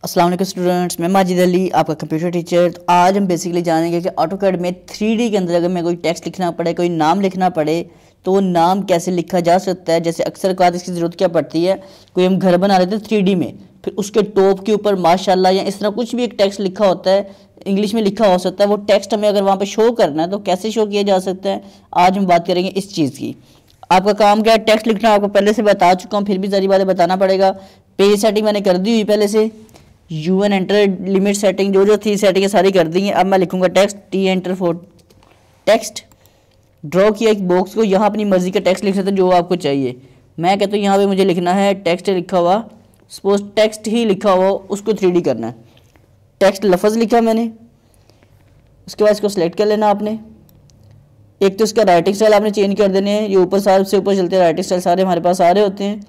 अस्सलाम वालेकुम स्टूडेंट्स, मैं माजिद अली आपका कंप्यूटर टीचर। तो आज हम बेसिकली जानेंगे कि ऑटोकैड में 3D के अंदर अगर मैं कोई टेक्स्ट लिखना पड़े, कोई नाम लिखना पड़े, तो वो नाम कैसे लिखा जा सकता है। जैसे अक्सर बात इसकी ज़रूरत क्या पड़ती है, कोई हम घर बना लेते हैं 3D में, फिर उसके टॉप के ऊपर माशाल्लाह या इस तरह कुछ भी एक टेक्स्ट लिखा होता है, इंग्लिश में लिखा हो सकता है। वो टेक्स्ट हमें अगर वहाँ पर शो करना है तो कैसे शो किया जा सकता है, आज हम बात करेंगे इस चीज़ की। आपका काम क्या है, टेक्स्ट लिखना आपको पहले से बता चुका हूँ, फिर भी सारी बातें बताना पड़ेगा। पेज सेटिंग मैंने कर दी हुई पहले से, UN एंटर लिमिट सेटिंग जो थी सेटिंग सारी कर दी हैं। अब मैं लिखूंगा text, T enter for text. Draw किया एक बॉक्स को, यहाँ अपनी मर्जी का टेक्स्ट लिख सकते हैं जो आपको चाहिए। मैं कहता हूँ यहाँ पे मुझे लिखना है टेक्स्ट लिखा हुआ, सपोज टेक्स्ट ही लिखा हुआ उसको 3D करना है। टेक्स्ट लफ्ज़ लिखा मैंने, उसके बाद इसको सेलेक्ट कर लेना आपने। एक तो इसका राइटिंग स्टाइल आपने चेंज कर देने हैं, ये ऊपर सारे से ऊपर चलते हैं, राइटिंग स्टाइल सारे हमारे पास आ रहे होते हैं।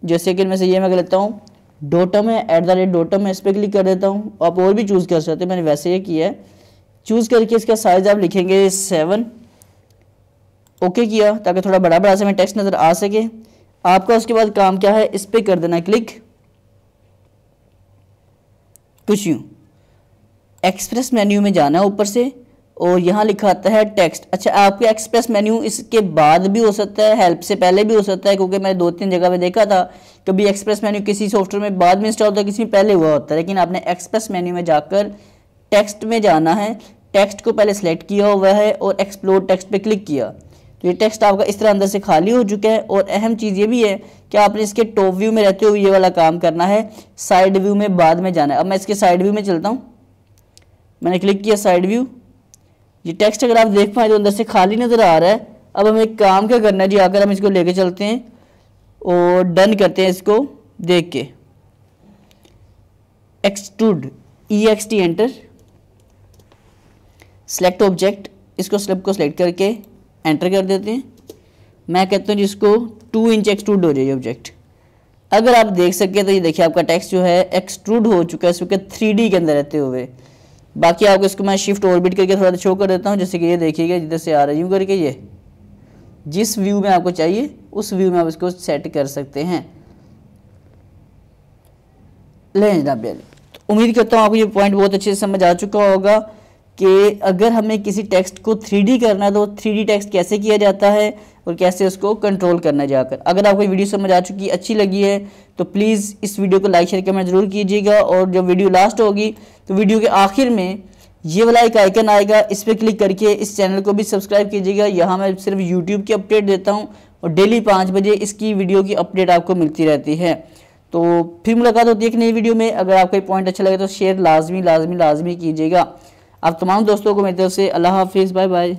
जैसे कि मैं से ये मैं लेता हूँ डोटम है, @ है, इस पर क्लिक कर देता हूँ। आप और भी चूज़ कर सकते हैं, मैंने वैसे ये किया है। चूज़ करके इसका साइज़ आप लिखेंगे 7। ओके किया ताकि थोड़ा बड़ा बड़ा से में टेक्स्ट नज़र आ सके। आपका उसके बाद काम क्या है, इस पर कर देना क्लिक, कुछ यूँ एक्सप्रेस मेन्यू में जाना है ऊपर से, और यहाँ लिखा आता है टेक्स्ट। अच्छा, आपका एक्सप्रेस मेन्यू इसके बाद भी हो सकता है, हेल्प से पहले भी हो सकता है, क्योंकि मैंने 2-3 जगह पे देखा था कभी एक्सप्रेस मेन्यू किसी सॉफ्टवेयर में बाद में इंस्टॉल होता है, किसी में पहले हुआ होता है। लेकिन आपने एक्सप्रेस मेन्यू में जाकर टेक्स्ट में जाना है, टेक्स्ट को पहले सेलेक्ट किया हुआ है और एक्सप्लोर टेक्स्ट पे क्लिक किया, तो ये टेक्स्ट आपका इस तरह अंदर से खाली हो चुका है। और अहम चीज़ ये भी है कि आपने इसके टॉप व्यू में रहते हुए ये वाला काम करना है, साइड व्यू में बाद में जाना है। अब मैं इसके साइड व्यू में चलता हूँ, मैंने क्लिक किया साइड व्यू। ये टेक्स्ट अगर आप देख पाए तो अंदर से खाली नज़र आ रहा है। अब हमें एक काम क्या करना है जी, आकर हम इसको लेके चलते हैं और डन करते हैं इसको देख के। Extrude EXT enter, select object, इसको स्लिप को सेलेक्ट करके एंटर कर देते हैं। मैं कहता हूँ जिसको 2 इंच एक्सट्रूड हो जाए ऑब्जेक्ट। अगर आप देख सके तो ये देखिए आपका टेक्स्ट जो है एक्सट्रूड हो चुका है इसके 3D के अंदर रहते हुए। बाकी आपको इसको मैं शिफ्ट ऑर्बिट करके थोड़ा शो कर देता हूँ, जैसे कि ये देखिएगा जिधर से आ रहा है यूँ करके, ये जिस व्यू में आपको चाहिए उस व्यू में आप इसको सेट कर सकते हैं। ले जनाब, तो उम्मीद करता हूँ आपको ये पॉइंट बहुत अच्छे से समझ आ चुका होगा कि अगर हमें किसी टेक्स्ट को 3D करना है तो 3D टेक्स्ट कैसे किया जाता है और कैसे उसको कंट्रोल करना है जाकर। अगर आपको वीडियो समझ आ चुकी अच्छी लगी है तो प्लीज़ इस वीडियो को लाइक शेयर कमेंट ज़रूर कीजिएगा। और जब वीडियो लास्ट होगी तो वीडियो के आखिर में ये वाला एक आइकन आएगा, इस पर क्लिक करके इस चैनल को भी सब्सक्राइब कीजिएगा। यहाँ मैं सिर्फ यूट्यूब की अपडेट देता हूँ और डेली 5 बजे इसकी वीडियो की अपडेट आपको मिलती रहती है। तो फिर मुलाकात होती है एक नई वीडियो में। अगर आपको पॉइंट अच्छा लगे तो शेयर लाजमी कीजिएगा। आप तमाम दोस्तों को मेरी तरफ से अल्लाह हाफिज़, बाय बाय।